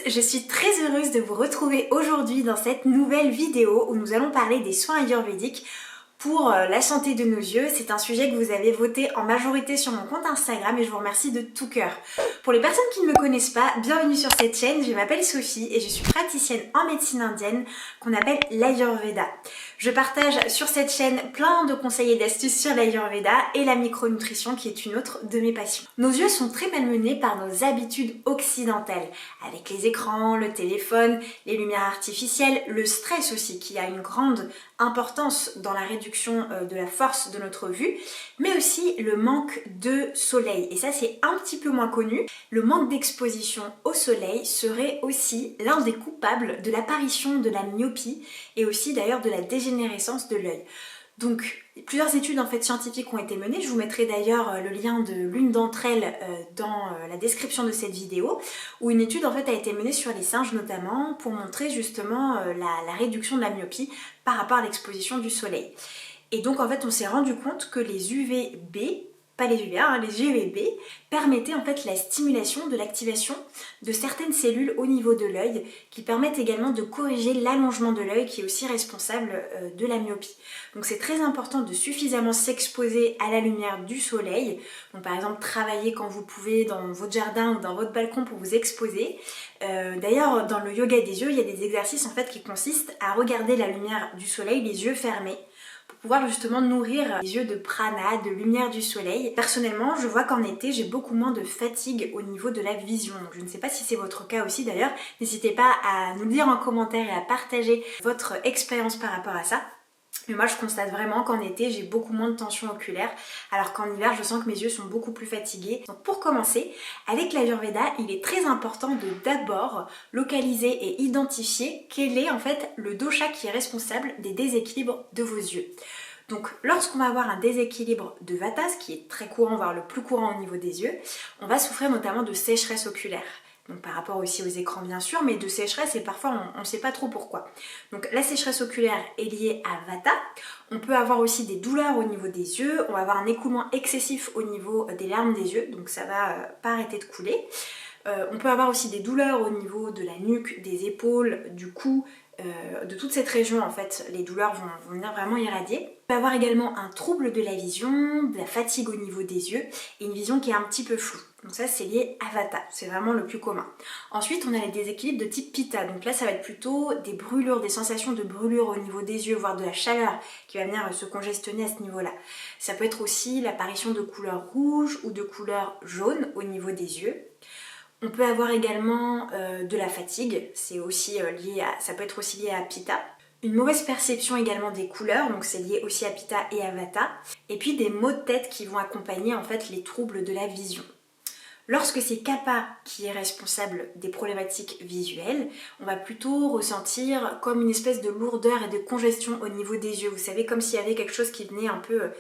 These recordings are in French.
je suis très heureuse de vous retrouver aujourd'hui dans cette nouvelle vidéo où nous allons parler des soins ayurvédiques pour la santé de nos yeux. C'est un sujet que vous avez voté en majorité sur mon compte Instagram et je vous remercie de tout cœur. Pour les personnes qui ne me connaissent pas, bienvenue sur cette chaîne, je m'appelle Sophie et je suis praticienne en médecine indienne qu'on appelle l'Ayurveda. Je partage sur cette chaîne plein de conseils et d'astuces sur l'Ayurveda et la micronutrition qui est une autre de mes passions. Nos yeux sont très malmenés par nos habitudes occidentales, avec les écrans, le téléphone, les lumières artificielles, le stress aussi qui a une grande importance dans la réduction de la force de notre vue, mais aussi le manque de soleil. Et ça c'est un petit peu moins connu. Le manque d'exposition au soleil serait aussi l'un des coupables de l'apparition de la myopie et aussi d'ailleurs de la dégénérescence de l'œil. Donc plusieurs études en fait scientifiques ont été menées, je vous mettrai d'ailleurs le lien de l'une d'entre elles dans la description de cette vidéo, où une étude en fait a été menée sur les singes notamment pour montrer justement la réduction de la myopie par rapport à l'exposition du soleil. Et donc en fait on s'est rendu compte que les UVB, pas les UVA, les UVB, permettaient en fait la stimulation de l'activation de certaines cellules au niveau de l'œil qui permettent également de corriger l'allongement de l'œil qui est aussi responsable de la myopie. Donc c'est très important de suffisamment s'exposer à la lumière du soleil. Donc par exemple travailler quand vous pouvez dans votre jardin ou dans votre balcon pour vous exposer. D'ailleurs dans le yoga des yeux, il y a des exercices en fait qui consistent à regarder la lumière du soleil les yeux fermés, pour pouvoir justement nourrir les yeux de prana, de lumière du soleil. Personnellement, je vois qu'en été, j'ai beaucoup moins de fatigue au niveau de la vision. Donc, je ne sais pas si c'est votre cas aussi d'ailleurs. N'hésitez pas à nous le dire en commentaire et à partager votre expérience par rapport à ça. Mais moi je constate vraiment qu'en été j'ai beaucoup moins de tension oculaire alors qu'en hiver je sens que mes yeux sont beaucoup plus fatigués. Donc pour commencer, avec l'Ayurveda, il est très important de d'abord localiser et identifier quel est en fait le dosha qui est responsable des déséquilibres de vos yeux. Donc lorsqu'on va avoir un déséquilibre de Vata, ce qui est très courant, voire le plus courant au niveau des yeux, on va souffrir notamment de sécheresse oculaire. Donc par rapport aussi aux écrans bien sûr, mais de sécheresse et parfois on ne sait pas trop pourquoi. Donc la sécheresse oculaire est liée à Vata. On peut avoir aussi des douleurs au niveau des yeux, on va avoir un écoulement excessif au niveau des larmes des yeux, donc ça va pas arrêter de couler. On peut avoir aussi des douleurs au niveau de la nuque, des épaules, du cou, de toute cette région en fait, les douleurs vont venir vraiment irradier. On peut avoir également un trouble de la vision, de la fatigue au niveau des yeux et une vision qui est un petit peu floue. Donc ça c'est lié à Vata, c'est vraiment le plus commun. Ensuite on a les déséquilibres de type Pitta, donc là ça va être plutôt des brûlures, des sensations de brûlure au niveau des yeux, voire de la chaleur qui va venir se congestionner à ce niveau-là. Ça peut être aussi l'apparition de couleurs rouges ou de couleurs jaunes au niveau des yeux. On peut avoir également de la fatigue, c'est aussi ça peut être aussi lié à Pitta. Une mauvaise perception également des couleurs, donc c'est lié aussi à Pitta et à Vata. Et puis des maux de tête qui vont accompagner en fait les troubles de la vision. Lorsque c'est Kapha qui est responsable des problématiques visuelles, on va plutôt ressentir comme une espèce de lourdeur et de congestion au niveau des yeux. Vous savez, comme s'il y avait quelque chose qui venait un peu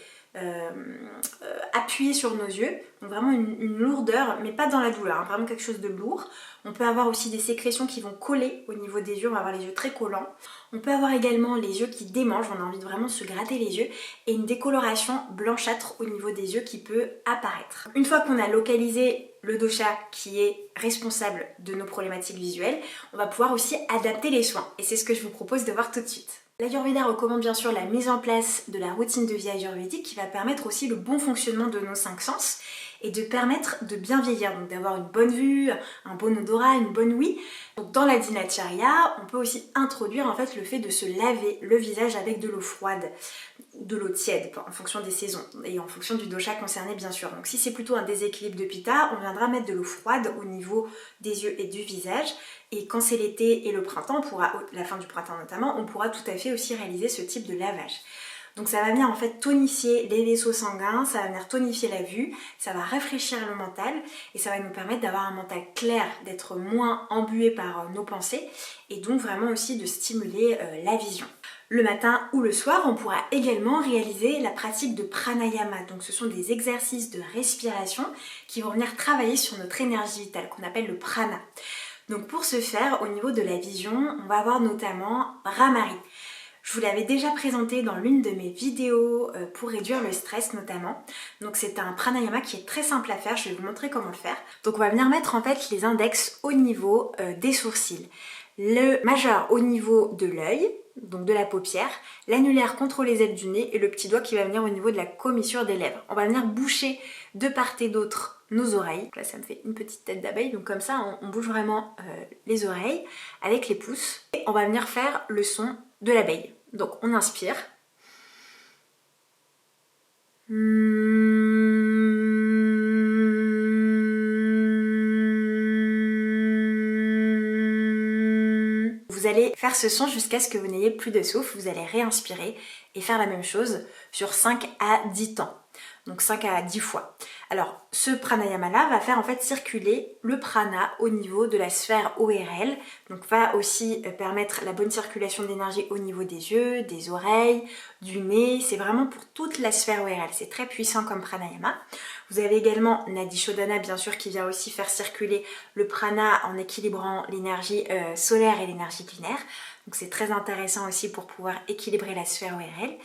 appuyer sur nos yeux, donc vraiment une lourdeur, mais pas dans la douleur, hein, vraiment quelque chose de lourd. On peut avoir aussi des sécrétions qui vont coller au niveau des yeux, on va avoir les yeux très collants. On peut avoir également les yeux qui démangent, on a envie de vraiment se gratter les yeux, et une décoloration blanchâtre au niveau des yeux qui peut apparaître. Une fois qu'on a localisé le dosha qui est responsable de nos problématiques visuelles, on va pouvoir aussi adapter les soins, et c'est ce que je vous propose de voir tout de suite. L'Ayurveda recommande bien sûr la mise en place de la routine de vie ayurvédique qui va permettre aussi le bon fonctionnement de nos 5 sens et de permettre de bien vieillir, donc d'avoir une bonne vue, un bon odorat, une bonne ouïe. Donc dans la dinacharya, on peut aussi introduire en fait le fait de se laver le visage avec de l'eau froide ou de l'eau tiède en fonction des saisons et en fonction du dosha concerné bien sûr. Donc si c'est plutôt un déséquilibre de Pitta, on viendra mettre de l'eau froide au niveau des yeux et du visage. Et quand c'est l'été et le printemps, la fin du printemps notamment, on pourra tout à fait aussi réaliser ce type de lavage. Donc ça va venir en fait tonifier les vaisseaux sanguins, ça va venir tonifier la vue, ça va rafraîchir le mental et ça va nous permettre d'avoir un mental clair, d'être moins embué par nos pensées et donc vraiment aussi de stimuler la vision. Le matin ou le soir, on pourra également réaliser la pratique de pranayama. Donc ce sont des exercices de respiration qui vont venir travailler sur notre énergie vitale qu'on appelle le prana. Donc pour ce faire, au niveau de la vision, on va avoir notamment Bhramari. Je vous l'avais déjà présenté dans l'une de mes vidéos pour réduire le stress notamment. Donc c'est un pranayama qui est très simple à faire, je vais vous montrer comment le faire. Donc on va venir mettre en fait les index au niveau des sourcils. Le majeur au niveau de l'œil, donc de la paupière, l'annulaire contre les ailes du nez et le petit doigt qui va venir au niveau de la commissure des lèvres. On va venir boucher de part et d'autre nos oreilles. Donc là ça me fait une petite tête d'abeille, donc comme ça on bouge vraiment les oreilles avec les pouces. Et on va venir faire le son de l'abeille. Donc on inspire. Vous allez faire ce son jusqu'à ce que vous n'ayez plus de souffle, vous allez réinspirer et faire la même chose sur 5 à 10 temps. Donc 5 à 10 fois. Alors ce pranayama là va faire en fait circuler le prana au niveau de la sphère ORL, donc va aussi permettre la bonne circulation d'énergie au niveau des yeux, des oreilles, du nez, c'est vraiment pour toute la sphère ORL, c'est très puissant comme pranayama. Vous avez également Nadi Shodhana bien sûr qui vient aussi faire circuler le prana en équilibrant l'énergie solaire et l'énergie lunaire. Donc c'est très intéressant aussi pour pouvoir équilibrer la sphère ORL.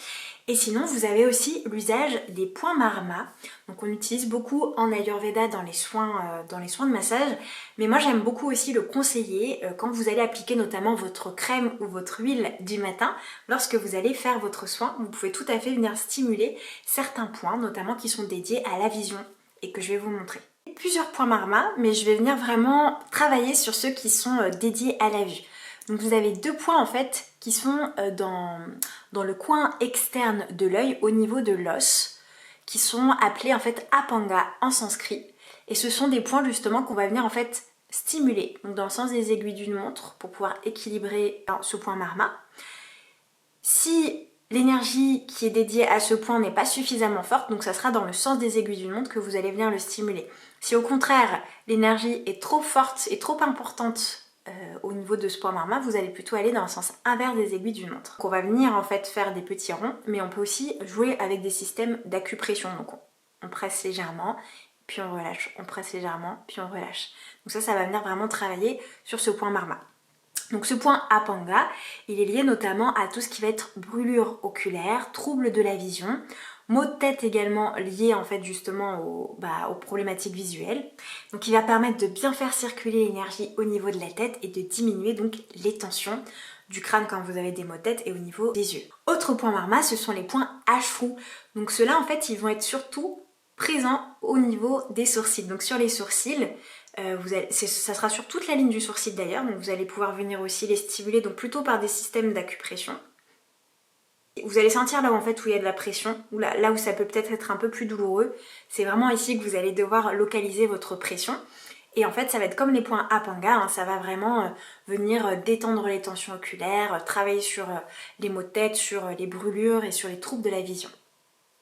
Et sinon vous avez aussi l'usage des points marma. Donc on utilise beaucoup en Ayurveda dans les soins de massage. Mais moi j'aime beaucoup aussi le conseiller quand vous allez appliquer notamment votre crème ou votre huile du matin. Lorsque vous allez faire votre soin, vous pouvez tout à fait venir stimuler certains points, notamment qui sont dédiés à la vision et que je vais vous montrer. Plusieurs points marma, mais je vais venir vraiment travailler sur ceux qui sont dédiés à la vue. Donc vous avez 2 points en fait qui sont dans le coin externe de l'œil au niveau de l'os, qui sont appelés en fait apanga en sanskrit. Et ce sont des points justement qu'on va venir en fait stimuler, donc dans le sens des aiguilles d'une montre pour pouvoir équilibrer ce point marma. Si l'énergie qui est dédiée à ce point n'est pas suffisamment forte, donc ça sera dans le sens des aiguilles d'une montre que vous allez venir le stimuler. Si au contraire l'énergie est trop forte et trop importante au niveau de ce point marma, vous allez plutôt aller dans le sens inverse des aiguilles d'une montre. Donc on va venir en fait faire des petits ronds, mais on peut aussi jouer avec des systèmes d'acupression. Donc on presse légèrement, puis on relâche, on presse légèrement, puis on relâche. Donc ça va venir vraiment travailler sur ce point marma. Donc ce point apanga, il est lié notamment à tout ce qui va être brûlure oculaire, trouble de la vision, maux de tête également liés en fait justement aux problématiques visuelles. Donc il va permettre de bien faire circuler l'énergie au niveau de la tête et de diminuer donc les tensions du crâne quand vous avez des maux de tête et au niveau des yeux. Autre point marma, ce sont les points ashru. Donc ceux-là en fait ils vont être surtout présents au niveau des sourcils. Donc sur les sourcils, ça sera sur toute la ligne du sourcil d'ailleurs, donc vous allez pouvoir venir aussi les stimuler donc plutôt par des systèmes d'acupression. Vous allez sentir là où en fait où il y a de la pression, ou là où ça peut peut-être être un peu plus douloureux, c'est vraiment ici que vous allez devoir localiser votre pression. Et en fait ça va être comme les points apanga, hein, ça va vraiment venir détendre les tensions oculaires, travailler sur les maux de tête, sur les brûlures et sur les troubles de la vision.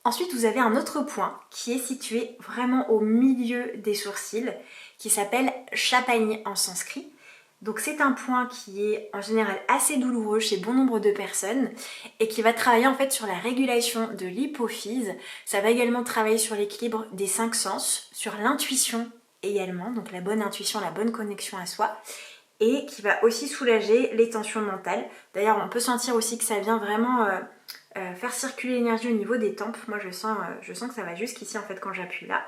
Ensuite vous avez un autre point qui est situé vraiment au milieu des sourcils, qui s'appelle Chapani en sanskrit. Donc c'est un point qui est en général assez douloureux chez bon nombre de personnes et qui va travailler en fait sur la régulation de l'hypophyse. Ça va également travailler sur l'équilibre des 5 sens, sur l'intuition également, donc la bonne intuition, la bonne connexion à soi, et qui va aussi soulager les tensions mentales. D'ailleurs on peut sentir aussi que ça vient vraiment faire circuler l'énergie au niveau des tempes. Moi je sens que ça va jusqu'ici en fait quand j'appuie là.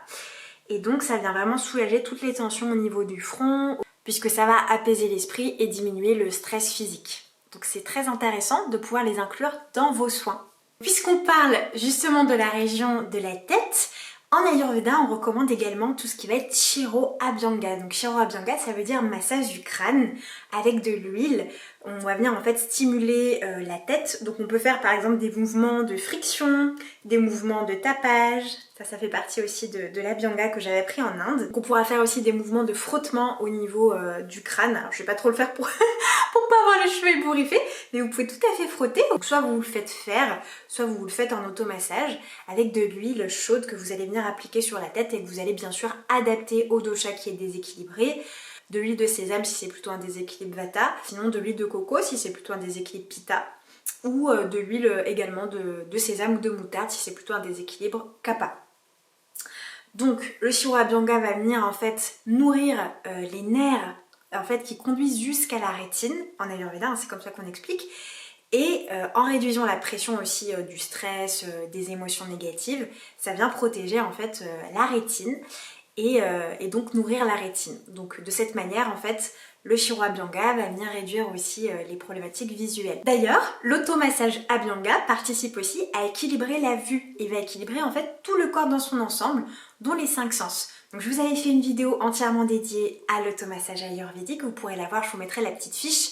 Et donc ça vient vraiment soulager toutes les tensions au niveau du front, puisque ça va apaiser l'esprit et diminuer le stress physique. Donc c'est très intéressant de pouvoir les inclure dans vos soins. Puisqu'on parle justement de la région de la tête, en Ayurveda on recommande également tout ce qui va être Shiro Abhyanga. Donc Shiro Abhyanga ça veut dire massage du crâne avec de l'huile. On va venir en fait stimuler la tête. Donc on peut faire par exemple des mouvements de friction, des mouvements de tapage. Ça fait partie aussi de l'Abhyanga que j'avais appris en Inde. Donc on pourra faire aussi des mouvements de frottement au niveau du crâne. Alors je vais pas trop le faire pour pas avoir les cheveux ébouriffés, mais vous pouvez tout à fait frotter. Donc soit vous le faites faire, soit vous le faites en automassage avec de l'huile chaude que vous allez venir appliquer sur la tête et que vous allez bien sûr adapter au dosha qui est déséquilibré. De l'huile de sésame si c'est plutôt un déséquilibre vata, sinon de l'huile de coco si c'est plutôt un déséquilibre pitta, ou de l'huile également de sésame ou de moutarde si c'est plutôt un déséquilibre kapha. Donc le Shiro Abhyanga va venir en fait nourrir les nerfs en fait qui conduisent jusqu'à la rétine en Ayurveda, hein, c'est comme ça qu'on explique. Et en réduisant la pression aussi du stress, des émotions négatives, ça vient protéger en fait la rétine et donc nourrir la rétine. Donc de cette manière en fait le Shiro Abhyanga va venir réduire aussi les problématiques visuelles. D'ailleurs, l'automassage Abhyanga participe aussi à équilibrer la vue et va équilibrer en fait tout le corps dans son ensemble, dont les 5 sens. Donc je vous avais fait une vidéo entièrement dédiée à l'automassage ayurvédique, vous pourrez la voir, je vous mettrai la petite fiche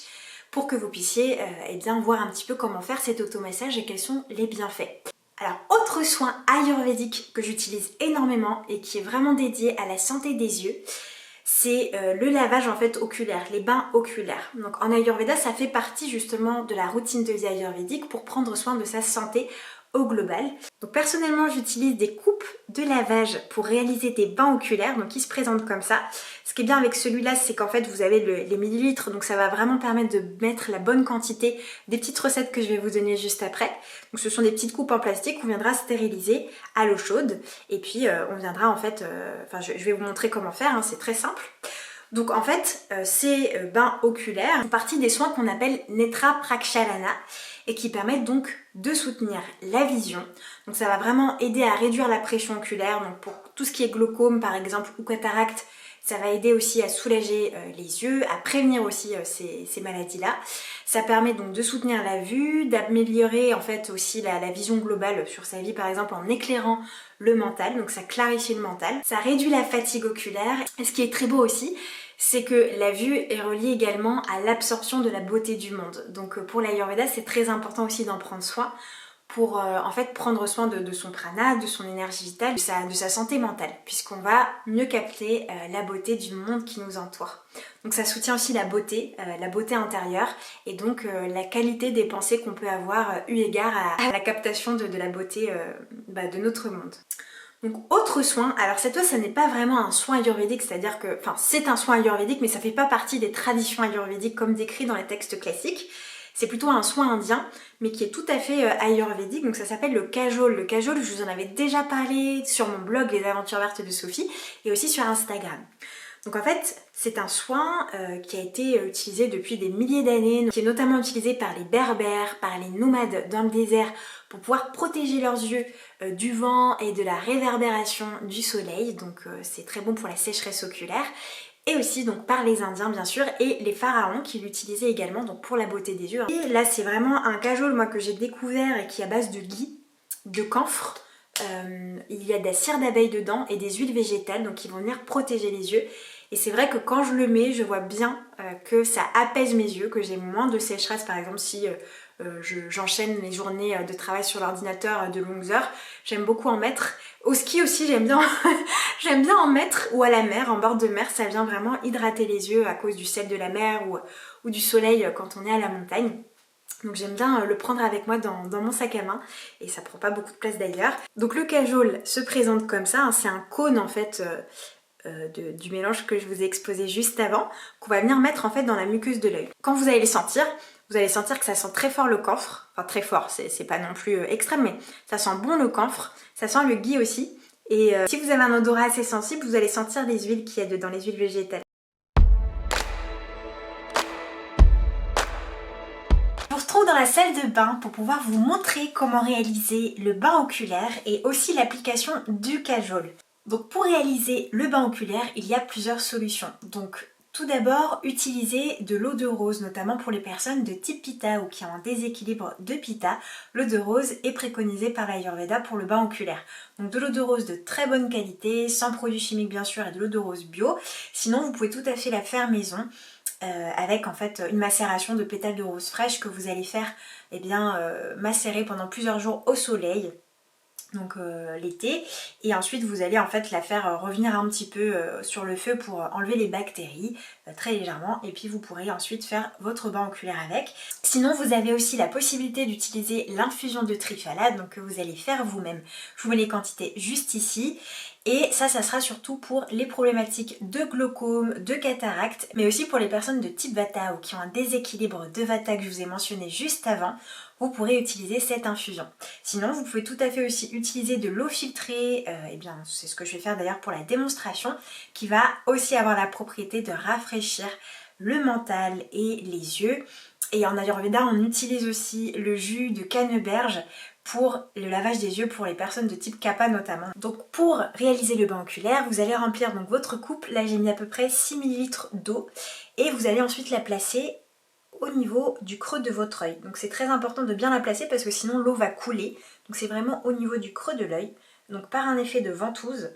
pour que vous puissiez eh bien, voir un petit peu comment faire cet automassage et quels sont les bienfaits. Alors, autre soin ayurvédique que j'utilise énormément et qui est vraiment dédié à la santé des yeux, c'est le lavage en fait oculaire, les bains oculaires. Donc en Ayurveda, ça fait partie justement de la routine de vie ayurvédique pour prendre soin de sa santé au global. Donc personnellement, j'utilise des coupes de lavage pour réaliser des bains oculaires, donc qui se présentent comme ça. Ce qui est bien avec celui-là, c'est qu'en fait vous avez les millilitres, donc ça va vraiment permettre de mettre la bonne quantité des petites recettes que je vais vous donner juste après. Donc ce sont des petites coupes en plastique qu'on viendra stériliser à l'eau chaude et puis on viendra en fait, je vais vous montrer comment faire, hein, c'est très simple. Donc en fait, ces bains oculaires font partie des soins qu'on appelle Netra Prakshalana et qui permettent donc de soutenir la vision. Donc ça va vraiment aider à réduire la pression oculaire, donc pour tout ce qui est glaucome par exemple ou cataracte, ça va aider aussi à soulager les yeux, à prévenir aussi ces maladies-là. Ça permet donc de soutenir la vue, d'améliorer en fait aussi la vision globale sur sa vie par exemple en éclairant le mental, donc ça clarifie le mental. Ça réduit la fatigue oculaire et ce qui est très beau aussi, c'est que la vue est reliée également à l'absorption de la beauté du monde. Donc pour l'Ayurveda, c'est très important aussi d'en prendre soin pour en fait prendre soin de son prana, de son énergie vitale, de sa santé mentale, puisqu'on va mieux capter la beauté du monde qui nous entoure. Donc ça soutient aussi la beauté intérieure et donc la qualité des pensées qu'on peut avoir eu égard à la captation de la beauté de notre monde. Donc autre soin, alors cette fois ça n'est pas vraiment un soin ayurvédique, c'est-à-dire que, enfin c'est un soin ayurvédique mais ça fait pas partie des traditions ayurvédiques comme décrit dans les textes classiques. C'est plutôt un soin indien, mais qui est tout à fait ayurvédique, donc ça s'appelle le kajol. Le kajol, je vous en avais déjà parlé sur mon blog Les Aventures Vertes de Sophie, et aussi sur Instagram. Donc en fait, c'est un soin qui a été utilisé depuis des milliers d'années, qui est notamment utilisé par les berbères, par les nomades dans le désert, pour pouvoir protéger leurs yeux du vent et de la réverbération du soleil, donc c'est très bon pour la sécheresse oculaire. Et aussi donc par les Indiens bien sûr et les pharaons qui l'utilisaient également donc pour la beauté des yeux. Et là c'est vraiment un kajol moi que j'ai découvert et qui est à base de ghee, de camphre. Il y a de la cire d'abeille dedans et des huiles végétales donc qui vont venir protéger les yeux. Et c'est vrai que quand je le mets, je vois bien que ça apaise mes yeux, que j'ai moins de sécheresse par exemple si j'enchaîne mes journées de travail sur l'ordinateur de longues heures. J'aime beaucoup en mettre. Au ski aussi j'aime bien, j'aime bien en mettre, ou à la mer, en bord de mer, ça vient vraiment hydrater les yeux à cause du sel de la mer ou du soleil quand on est à la montagne. Donc j'aime bien le prendre avec moi dans mon sac à main et ça prend pas beaucoup de place d'ailleurs. Donc le kajol se présente comme ça, hein, c'est un cône en fait du mélange que je vous ai exposé juste avant, qu'on va venir mettre en fait dans la muqueuse de l'œil. Quand vous allez les sentir, vous allez sentir que ça sent très fort le camphre, enfin très fort, c'est pas non plus extrême, mais ça sent bon le camphre, ça sent le ghee aussi. Et si vous avez un odorat assez sensible, vous allez sentir les huiles qu'il y a dedans, les huiles végétales. Je vous retrouve dans la salle de bain pour pouvoir vous montrer comment réaliser le bain oculaire et aussi l'application du kajol. Donc pour réaliser le bain oculaire, il y a plusieurs solutions. Donc tout d'abord, utiliser de l'eau de rose, notamment pour les personnes de type Pitta ou qui ont un déséquilibre de Pitta. L'eau de rose est préconisée par l'Ayurveda pour le bain oculaire. Donc de l'eau de rose de très bonne qualité, sans produits chimiques bien sûr, et de l'eau de rose bio. Sinon, vous pouvez tout à fait la faire maison avec en fait une macération de pétales de rose fraîche que vous allez faire macérer pendant plusieurs jours au soleil. Donc l'été, et ensuite vous allez en fait la faire revenir un petit peu sur le feu pour enlever les bactéries très légèrement, et puis vous pourrez ensuite faire votre bain oculaire avec. Sinon vous avez aussi la possibilité d'utiliser l'infusion de Triphala, donc que vous allez faire vous-même. Je vous mets les quantités juste ici. Et ça sera surtout pour les problématiques de glaucome, de cataracte, mais aussi pour les personnes de type Vata ou qui ont un déséquilibre de Vata que je vous ai mentionné juste avant, vous pourrez utiliser cette infusion. Sinon, vous pouvez tout à fait aussi utiliser de l'eau filtrée, c'est ce que je vais faire d'ailleurs pour la démonstration, qui va aussi avoir la propriété de rafraîchir le mental et les yeux. Et en Ayurveda, on utilise aussi le jus de canneberge pour le lavage des yeux pour les personnes de type Kapha notamment. Donc pour réaliser le bain oculaire, vous allez remplir donc votre coupe. Là j'ai mis à peu près 6 ml d'eau et vous allez ensuite la placer au niveau du creux de votre œil. Donc c'est très important de bien la placer parce que sinon l'eau va couler. Donc c'est vraiment au niveau du creux de l'œil. Donc par un effet de ventouse,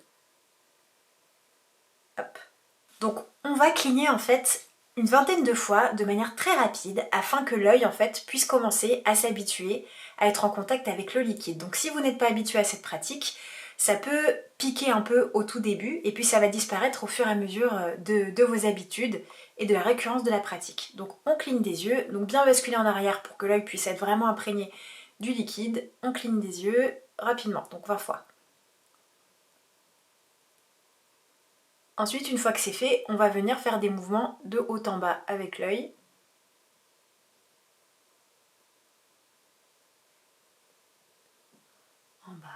hop. Donc on va cligner en fait une vingtaine de fois de manière très rapide afin que l'œil en fait puisse commencer à s'habituer à être en contact avec le liquide. Donc si vous n'êtes pas habitué à cette pratique, ça peut piquer un peu au tout début et puis ça va disparaître au fur et à mesure de vos habitudes et de la récurrence de la pratique. Donc on cligne des yeux, donc bien basculer en arrière pour que l'œil puisse être vraiment imprégné du liquide. On cligne des yeux rapidement, donc 20 fois. Ensuite, une fois que c'est fait, on va venir faire des mouvements de haut en bas avec l'œil. En bas,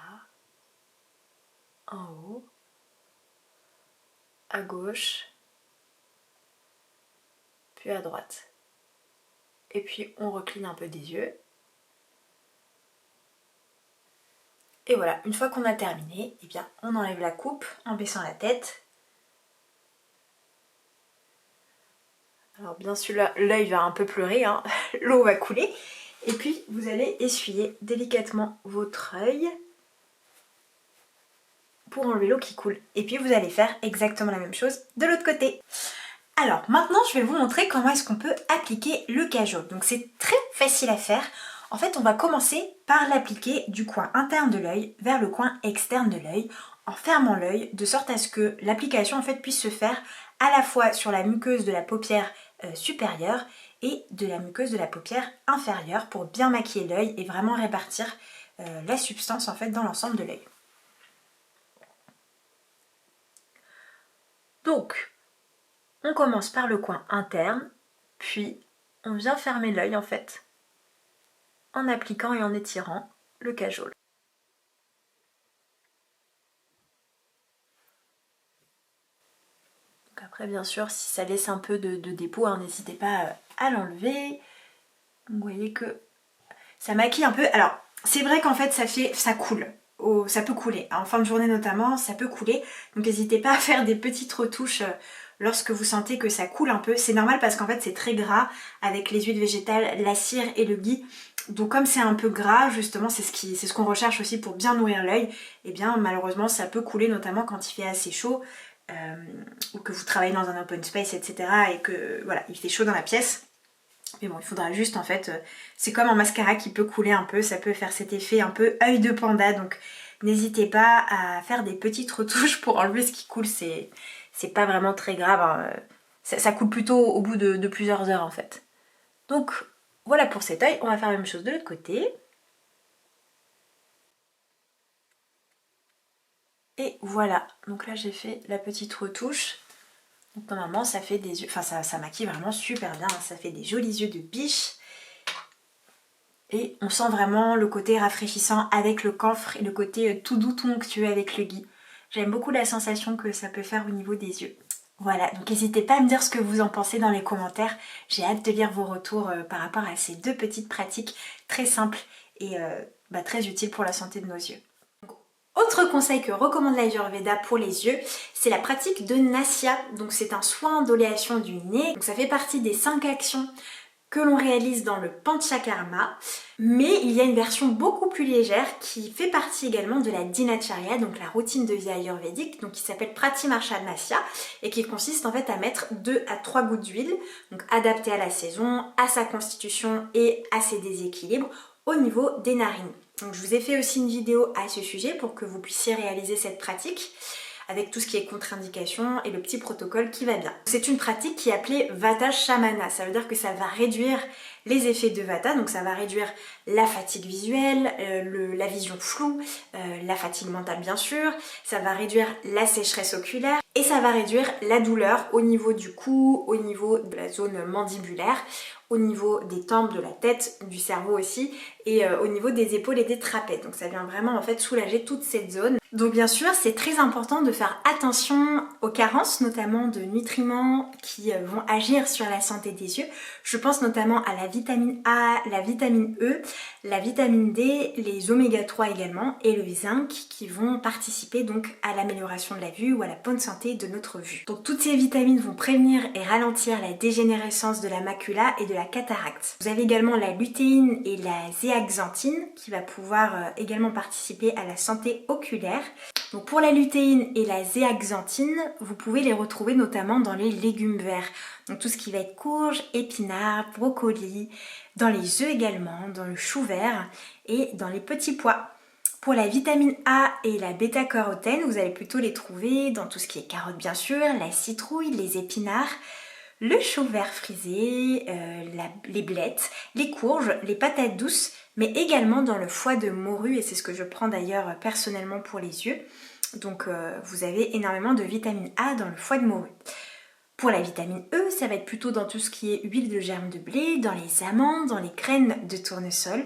en haut, à gauche, puis à droite. Et puis on recline un peu des yeux. Et voilà, une fois qu'on a terminé, eh bien, on enlève la coupe en baissant la tête. Alors bien sûr, l'œil va un peu pleurer, hein. L'eau va couler. Et puis vous allez essuyer délicatement votre œil pour enlever l'eau qui coule. Et puis vous allez faire exactement la même chose de l'autre côté. Alors maintenant je vais vous montrer comment est-ce qu'on peut appliquer le cajole. Donc c'est très facile à faire. En fait on va commencer par l'appliquer du coin interne de l'œil vers le coin externe de l'œil en fermant l'œil de sorte à ce que l'application en fait puisse se faire à la fois sur la muqueuse de la paupière supérieure et de la muqueuse de la paupière inférieure pour bien maquiller l'œil et vraiment répartir la substance en fait dans l'ensemble de l'œil. Donc on commence par le coin interne, puis on vient fermer l'œil en fait en appliquant et en étirant le cajole. Donc après bien sûr si ça laisse un peu de dépôt, hein, n'hésitez pas à l'enlever. Vous voyez que ça maquille un peu. Alors c'est vrai qu'en fait ça coule. Ça peut couler, en fin de journée notamment, ça peut couler. Donc n'hésitez pas à faire des petites retouches lorsque vous sentez que ça coule un peu. C'est normal parce qu'en fait c'est très gras avec les huiles végétales, la cire et le ghee. Donc comme c'est un peu gras, justement c'est ce qu'on recherche aussi pour bien nourrir l'œil, et bien malheureusement ça peut couler notamment quand il fait assez chaud ou que vous travaillez dans un open space, etc. et que voilà, il fait chaud dans la pièce. Mais bon, il faudra juste en fait, c'est comme un mascara qui peut couler un peu, ça peut faire cet effet un peu œil de panda, donc n'hésitez pas à faire des petites retouches pour enlever ce qui coule, c'est pas vraiment très grave, hein. Ça coule plutôt au bout de plusieurs heures en fait. Donc voilà pour cet œil, on va faire la même chose de l'autre côté. Et voilà, donc là j'ai fait la petite retouche. Donc normalement ça fait des yeux, enfin ça maquille vraiment super bien, ça fait des jolis yeux de biche. Et on sent vraiment le côté rafraîchissant avec le camphre et le côté tout doux, tout onctueux avec le ghee. J'aime beaucoup la sensation que ça peut faire au niveau des yeux. Voilà, donc n'hésitez pas à me dire ce que vous en pensez dans les commentaires. J'ai hâte de lire vos retours par rapport à ces deux petites pratiques très simples et très utiles pour la santé de nos yeux. Autre conseil que recommande l'Ayurveda pour les yeux, c'est la pratique de Nasya. Donc c'est un soin d'oléation du nez. Donc ça fait partie des 5 actions que l'on réalise dans le Panchakarma, mais il y a une version beaucoup plus légère qui fait partie également de la Dinacharya, donc la routine de vie ayurvédique, donc qui s'appelle Pratimarcha Nasya et qui consiste en fait à mettre 2 à 3 gouttes d'huile, donc adaptée à la saison, à sa constitution et à ses déséquilibres au niveau des narines. Donc je vous ai fait aussi une vidéo à ce sujet pour que vous puissiez réaliser cette pratique avec tout ce qui est contre-indication et le petit protocole qui va bien. C'est une pratique qui est appelée Vata Shamana, ça veut dire que ça va réduire les effets de Vata, donc ça va réduire la fatigue visuelle, la vision floue, la fatigue mentale bien sûr, ça va réduire la sécheresse oculaire et ça va réduire la douleur au niveau du cou, au niveau de la zone mandibulaire, au niveau des tempes, de la tête, du cerveau aussi et au niveau des épaules et des trapèzes. Donc ça vient vraiment en fait soulager toute cette zone. Donc bien sûr c'est très important de faire attention aux carences, notamment de nutriments qui vont agir sur la santé des yeux. Je pense notamment à la la vitamine A, la vitamine E, la vitamine D, les oméga 3 également et le zinc qui vont participer donc à l'amélioration de la vue ou à la bonne santé de notre vue. Donc toutes ces vitamines vont prévenir et ralentir la dégénérescence de la macula et de la cataracte. Vous avez également la lutéine et la zéaxanthine qui va pouvoir également participer à la santé oculaire. Donc pour la lutéine et la zéaxanthine, vous pouvez les retrouver notamment dans les légumes verts. Donc tout ce qui va être courge, épinards, brocolis, dans les œufs également, dans le chou vert et dans les petits pois. Pour la vitamine A et la bêta-carotène, vous allez plutôt les trouver dans tout ce qui est carottes bien sûr, la citrouille, les épinards, le chou vert frisé, les blettes, les courges, les patates douces, mais également dans le foie de morue, et c'est ce que je prends d'ailleurs personnellement pour les yeux. Donc vous avez énormément de vitamine A dans le foie de morue. Pour la vitamine E, ça va être plutôt dans tout ce qui est huile de germe de blé, dans les amandes, dans les graines de tournesol,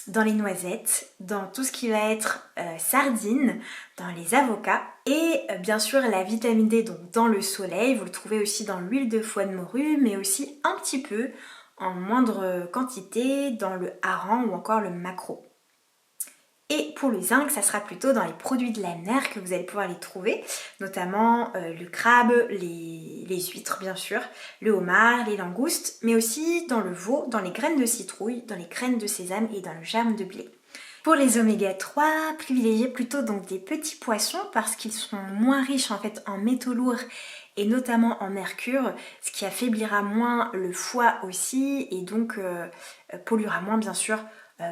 dans les noisettes, dans tout ce qui va être sardines, dans les avocats et bien sûr la vitamine D donc dans le soleil, vous le trouvez aussi dans l'huile de foie de morue mais aussi un petit peu en moindre quantité dans le hareng ou encore le maquereau. Et pour le zinc, ça sera plutôt dans les produits de la mer que vous allez pouvoir les trouver, notamment le crabe, les huîtres bien sûr, le homard, les langoustes, mais aussi dans le veau, dans les graines de citrouille, dans les graines de sésame et dans le germe de blé. Pour les oméga 3, privilégiez plutôt donc des petits poissons parce qu'ils sont moins riches en fait en métaux lourds et notamment en mercure, ce qui affaiblira moins le foie aussi et donc polluera moins bien sûr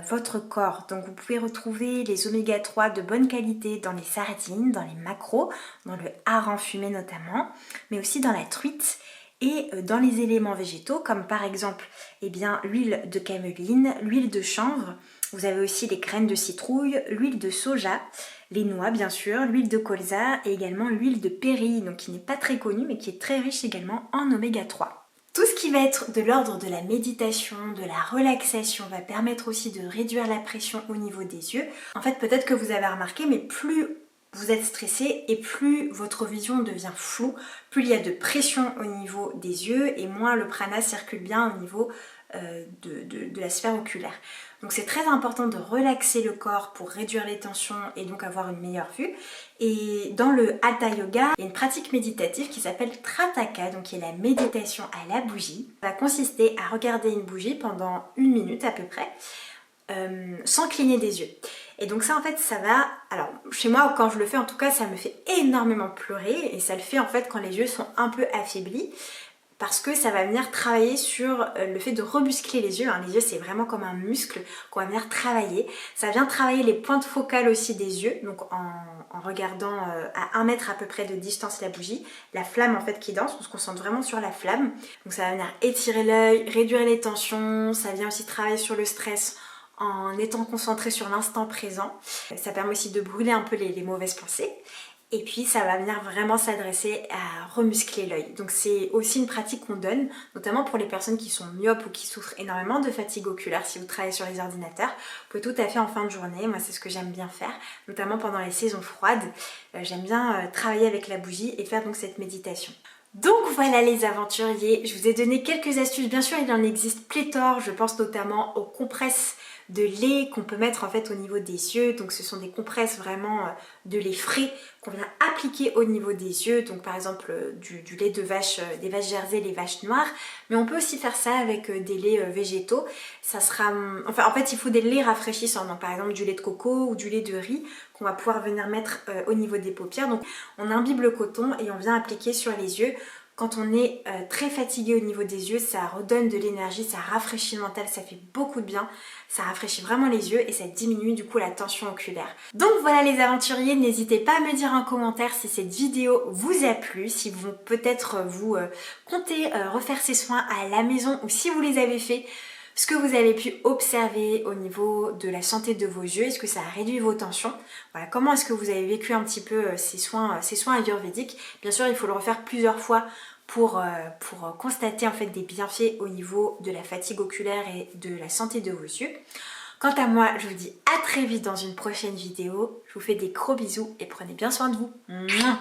votre corps. Donc vous pouvez retrouver les oméga 3 de bonne qualité dans les sardines, dans les maquereaux, dans le hareng fumé notamment, mais aussi dans la truite et dans les éléments végétaux comme par exemple l'huile de cameline, l'huile de chanvre, vous avez aussi les graines de citrouille, l'huile de soja, les noix bien sûr, l'huile de colza et également l'huile de pérille, donc qui n'est pas très connue mais qui est très riche également en oméga 3. Tout ce qui va être de l'ordre de la méditation, de la relaxation, va permettre aussi de réduire la pression au niveau des yeux. En fait, peut-être que vous avez remarqué, mais plus vous êtes stressé et plus votre vision devient floue, plus il y a de pression au niveau des yeux et moins le prana circule bien au niveau de la sphère oculaire. Donc c'est très important de relaxer le corps pour réduire les tensions et donc avoir une meilleure vue. Et dans le Hatha Yoga, il y a une pratique méditative qui s'appelle Trataka, donc qui est la méditation à la bougie. Ça va consister à regarder une bougie pendant 1 minute à peu près, sans cligner des yeux. Et donc ça en fait ça va, alors chez moi quand je le fais en tout cas ça me fait énormément pleurer et ça le fait en fait quand les yeux sont un peu affaiblis. Parce que ça va venir travailler sur le fait de remuscler les yeux. Les yeux c'est vraiment comme un muscle qu'on va venir travailler. Ça vient travailler les pointes focales aussi des yeux, donc en regardant à 1 mètre à peu près de distance la bougie, la flamme en fait qui danse, on se concentre vraiment sur la flamme. Donc ça va venir étirer l'œil, réduire les tensions, ça vient aussi travailler sur le stress en étant concentré sur l'instant présent. Ça permet aussi de brûler un peu les mauvaises pensées. Et puis ça va venir vraiment s'adresser à remuscler l'œil. Donc c'est aussi une pratique qu'on donne, notamment pour les personnes qui sont myopes ou qui souffrent énormément de fatigue oculaire. Si vous travaillez sur les ordinateurs, vous pouvez tout à fait en fin de journée, moi c'est ce que j'aime bien faire, notamment pendant les saisons froides. J'aime bien travailler avec la bougie et faire donc cette méditation. Donc voilà les aventuriers, je vous ai donné quelques astuces, bien sûr il en existe pléthore, je pense notamment aux compresses de lait qu'on peut mettre en fait au niveau des yeux, donc ce sont des compresses vraiment de lait frais qu'on vient appliquer au niveau des yeux, donc par exemple du lait de vache, des vaches jersey, les vaches noires, mais on peut aussi faire ça avec des laits végétaux, ça sera, enfin en fait il faut des laits rafraîchissants, donc par exemple du lait de coco ou du lait de riz qu'on va pouvoir venir mettre au niveau des paupières, donc on imbibe le coton et on vient appliquer sur les yeux. Quand on est très fatigué au niveau des yeux, ça redonne de l'énergie, ça rafraîchit le mental, ça fait beaucoup de bien, ça rafraîchit vraiment les yeux et ça diminue du coup la tension oculaire. Donc voilà les aventuriers, n'hésitez pas à me dire en commentaire si cette vidéo vous a plu, si vous peut-être vous comptez refaire ces soins à la maison ou si vous les avez fait, ce que vous avez pu observer au niveau de la santé de vos yeux, est-ce que ça a réduit vos tensions? Voilà, comment est-ce que vous avez vécu un petit peu ces soins ayurvédiques? Bien sûr, il faut le refaire plusieurs fois pour constater en fait des bienfaits au niveau de la fatigue oculaire et de la santé de vos yeux. Quant à moi, je vous dis à très vite dans une prochaine vidéo. Je vous fais des gros bisous et prenez bien soin de vous. Mouah.